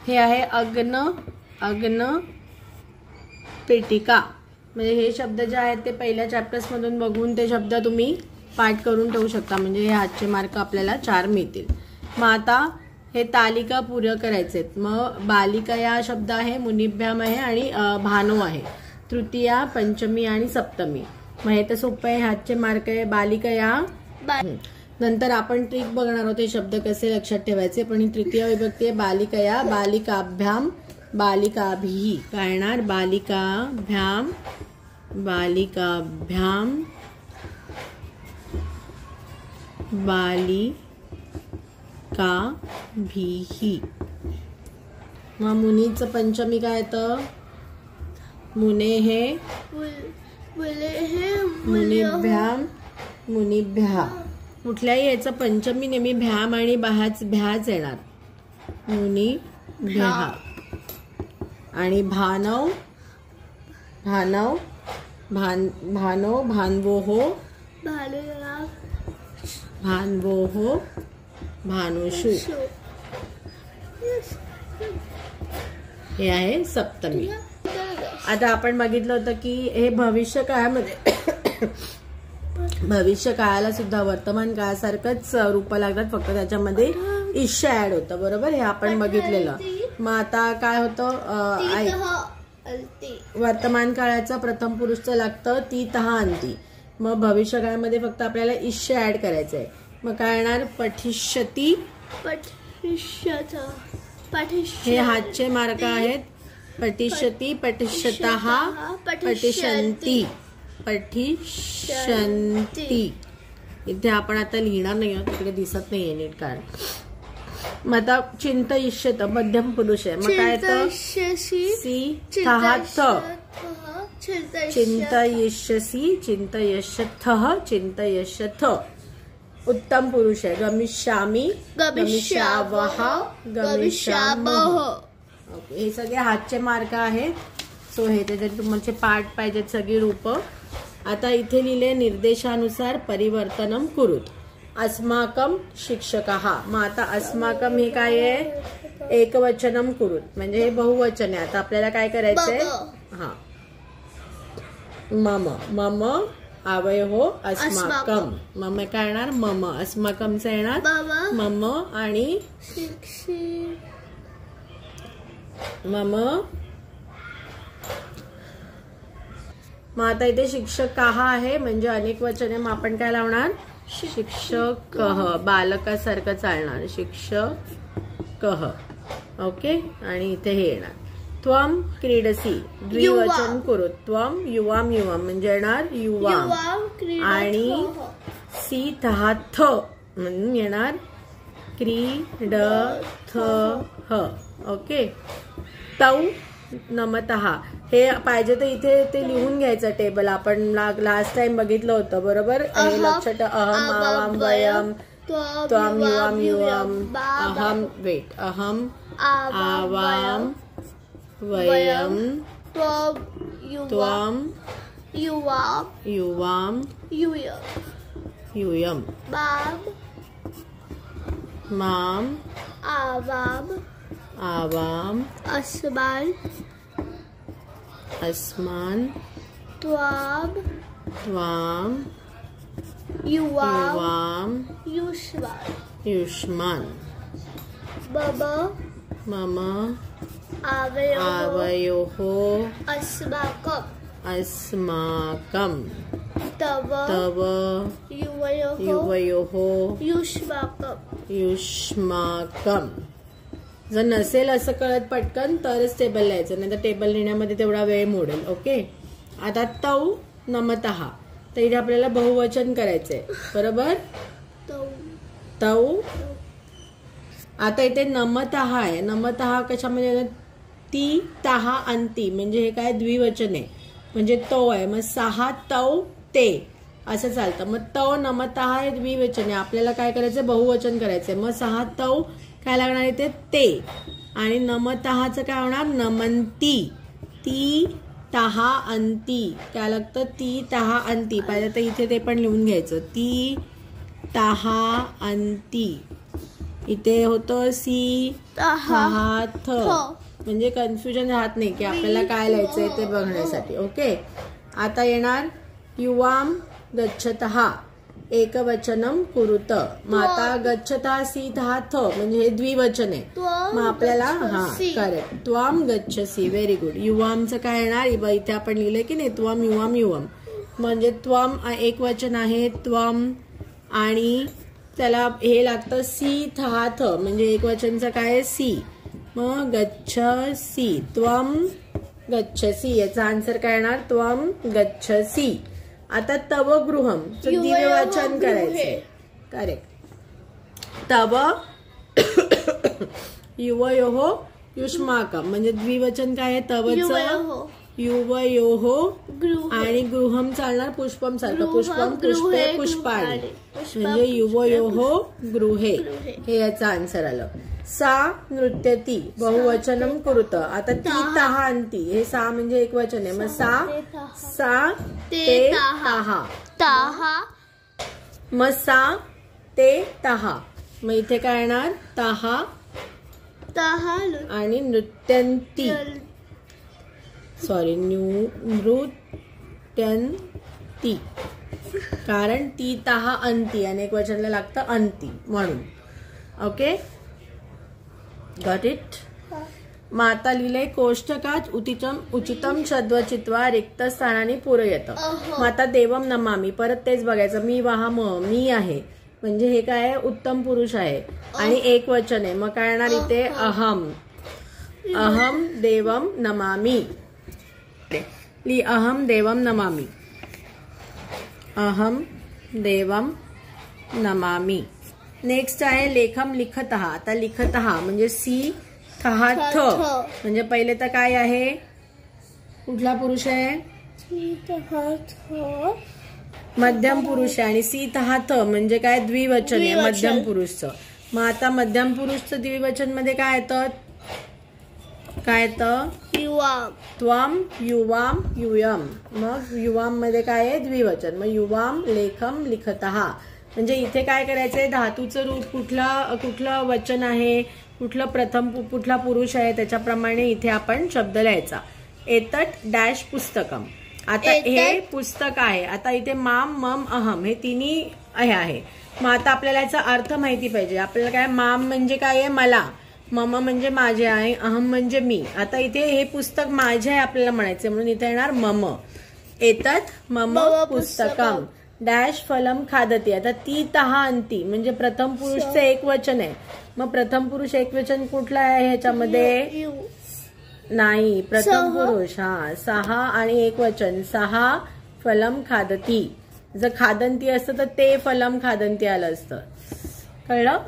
हे आहे अग्न, अग्न पेटिका. म्हणजे हे शब्द जे आहेत ते पहिल्या चॅप्टर्स मधून बघून ते शब्द तुम्ही पाठ करून ठेवू शकता. म्हणजे हे आजचे मार्क आपल्याला 4 मिळतील. मग आता हे तालिका पूर्ण करायचे. मग बालिका या शब्द आहे, मुनिभ्याम आहे आणि भानो आहे. तृतीया, पंचमी आणि सप्तमी. मग हे तर सोपं आहे. आजचे मार्क आहे बालिका या. नंतर आपण ट्रिक बघणार आहोत हे शब्द कसे लक्षात ठेवायचे. पण ही तृतीय विभक्ती आहे बालिका या. बालिकाभ्याम, बालिकाभिः काय येणार? बालिकाभ्याम, बालिकाभ्याम, बालिकाभिः. मग मुनीचं पंचमी काय येतं? मुने हे, मुनिभ्याम, मुनिभ्या. कुठल्याही याचं पंचमी नेहमी भ्याम आणि भ्याच येणार. मुनिभ्या. आणि भानव, भानव, भानो, भानवोहो, भानवोहो, भानुषु. हे आहे सप्तमी. आता आपण बघितलं होतं की हे भविष्य काळामध्ये भविष्य काळाला सुद्धा वर्तमान काळासारखंच रूप लागतात, फक्त त्याच्यामध्ये इष्य ऍड होतं. बरोबर, हे आपण बघितलेलं. मग आता काय होतं? वर्तमान काळाचं प्रथम पुरुषचं लागतं ती तहा अंती. मग भविष्य काळामध्ये फक्त आपल्याला इष्य ऍड करायचंय. मग काय येणार? पठिष्यती, हे हातचे मार्क आहेत. पठिष्यती, पठिष्यतः, पठिष्यन्ति, पठिष्यन्ति. इथे आपण आता लिहिणार नाही आहोत, तिकडे दिसत नाहीये नीट कारण. मग आता चिंतयिष्यत मध्यम पुरुष आहे. मग काय येतं? सी तहा थ. चिंतयिष्यसि, चिंतयिष्यथः, चिंतयिष्यथ. उत्तम पुरुष आहे. गमिष्यामि, गमिष्यावः, गमिष्यामः. ओके, हे सगळे हातचे मार्क आहेत. सो हे त्याच्यात तुमचे पाठ पाहिजेत सगळी रूप. आता इथे लिहिले निर्देशानुसार परिवर्तनम कुरुत. अस्माकम शिक्षकाः. मग आता अस्माकम हे काय आहे? एकवचनम कुरुत, म्हणजे हे बहुवचन आहे. आता आपल्याला काय करायचंय? हा, मम, मम आवयोः अस्माकम. मम काय येणार? मम. अस्माकमचं येणार मम आणि मम. मग आता इथे शिक्षकाः आहे म्हणजे अनेक वचन आहे. मग आपण काय लावणार? शिक्षकः. बालकासारखं चालणार. शिक्षकः. ओके, आणि इथे हे येणार त्वम क्रीडसी. द्विवचन कुरुत. त्वम युवाम, युवाम म्हणजे येणार युवाम. आणि सी तहा थ म्हणून येणार क्रीडथः. ओके. तौ नमतः. हे पाहिजे तर इथे ते लिहून घ्यायचं टेबल. आपण लास्ट टाइम बघितलं होतं. बरोबर, हे लक्षात. अहम, आवाम, वयम, त्वम, युवाम, युवाम. अहम, वेट, अहम, आवाम, वयम, त्वम, युवाम, यूयम, माम, आवाम, अस्मान, त्वाम, युवाम, युष्मान, मम, आवयोः अस्माकम, तव, युवयोः युष्माकम. जर नसेल असं कळत पटकन तरच टेबल लिहायचं, नाही तर टेबल लिहिण्यामध्ये तेवढा वेळ मोडेल. ओके. आता तौ नमतः, तर इथे आपल्याला बहुवचन करायचंय. बरोबर, तौ. आता इथे नमतः आहे. नमतः कशामध्ये? ती तहा अंती, म्हणजे हे काय? द्विवचन आहे, म्हणजे तो आहे. मग सहा तौ ते असं चालतं. मग तौ नमतः हे द्विवचन आहे, आपल्याला काय करायचं? बहुवचन करायचंय. मग सहा तौ काय लागणार इथे? ते. आणि नमतःचं काय होणार? नमंती. ती तहा अंती काय लागतं? ती तहा अंती. पाहिजे तर इथे ते पण लिहून घ्यायचं. ती तहा अंती. इथे होतं सी हा थ, म्हणजे कन्फ्युजन राहत नाही की आपल्याला काय लिहायचंय ते बघण्यासाठी. ओके, आता येणार युवाम गच्छतः एकवचनम कुरुत. मग आता गच्छतः सी हा थ म्हणजे हे द्विवचन आहे. मग आपल्याला हा करेक्ट त्वाम गच्छसी. Very good. युवामचं काय येणार, इथे आपण लिहिलंय की नाही त्वाम युवाम युवम, म्हणजे त्वाम एक वचन आहे त्वाम, आणि त्याला हे लागतं सी था थ म्हणजे एक वचनचं काय आहे सी. मग गच्छसी त्वम गच्छसी, याचा आन्सर काय येणार त्वम गच्छसी. आता तव गृहम द्विवचन करायचंय. करेक्ट. तव युवयोः युष्माकम म्हणजे द्विवचन काय आहे तवचं युवयोः, आणि गृहम चालणार पुष्पम सारखं पुष्पम पुष्पे पुष्पाणि म्हणजे युवयोः गृहे. हे याचं आन्सर आलं. सा नृत्यती बहुवचनम कुरुत. आता ती तहा अंती, हे सा म्हणजे एक वचन आहे. मग सा ते तहा, मग सा ते तहा. मग इथे काय येणार तहा आणि नृत्यंती, सॉरी नृत्यंती, कारण ती तहा अंती अनेक वचनला लागतं अंती म्हणून. Okay, got it. मग आता लिहिलंय कोष्टकात उचितम षद्वचित्वा रिक्त स्थानाने पूरयत. मग आता देवम नमामी, परत तेच बघायचं. मी वाहम मी आहे म्हणजे हे काय आहे उत्तम पुरुष आहे आणि एक वचन आहे. मग काय येणार इथे अहम अहम देवम नमामी. अहम देवम नमामी, अहम देवम नमामी. नेक्स्ट आहे लेखम लिखतः. आता लिखतः म्हणजे सी थहा थ म्हणजे पहिले तर काय आहे कुठला पुरुष आहे मध्यम पुरुष आहे, आणि सी तहा थ म्हणजे काय द्विवचन आहे मध्यम पुरुषचं. मग आता मध्यम पुरुषचं द्विवचन मध्ये काय येतं युवाम त्वाम युवाम युयम. मग युवाम मध्ये काय आहे द्विवचन. मग युवाम लेखम लिखतः म्हणजे इथे काय करायचंय धातूचं रूप कुठलं वचन आहे कुठला पुरुष आहे त्याच्याप्रमाणे इथे आपण शब्द लिहायचा. एतट डॅश पुस्तकम. आता हे पुस्तक आहे. आता इथे माम मम अहम हे तिन्ही आहे. मग आता आपल्याला याचा अर्थ माहिती पाहिजे. आपल्याला काय माम म्हणजे काय आहे मला, मम म्हणजे माझे आहे, अहम म्हणजे मी. आता इथे हे पुस्तक माझे आहे आपल्याला म्हणायचे म्हणून इथे येणार मम. एतत मम पुस्तकम डॅश फलम खादती. आता ती तहा अंती म्हणजे प्रथम पुरुषचं एक वचन आहे. मग प्रथम पुरुष एक वचन कुठला आहे ह्याच्यामध्ये नाही प्रथम पुरुष हा सहा आणि एक वचन सहा फलम खादती. जर खादंती असतं तर ते फलम खादंती आलं असतं. कळलं.